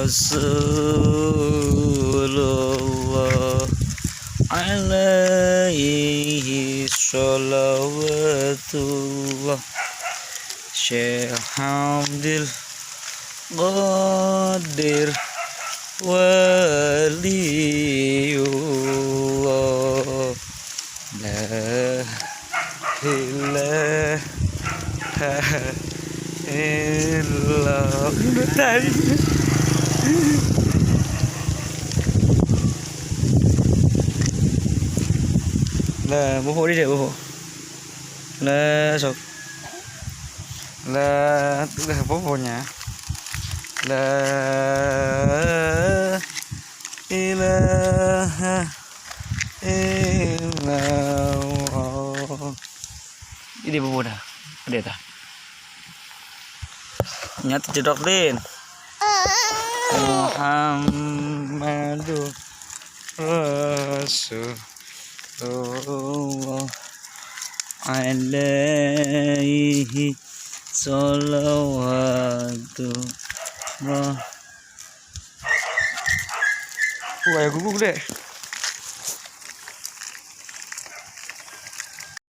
Rasulullah alaihi sholawatullah. Syekh Hamdil Qadir Waliullah. La ilaha illallah. Là bố hộ đi để bố hộ là sọc là tức là bố hộ nhà là ilaha illallah. Ini bố hộ dah ada tak nyata jedok din Muhammadur Rasulullah alaihi sholawatullah. Wah, ya guguk deh.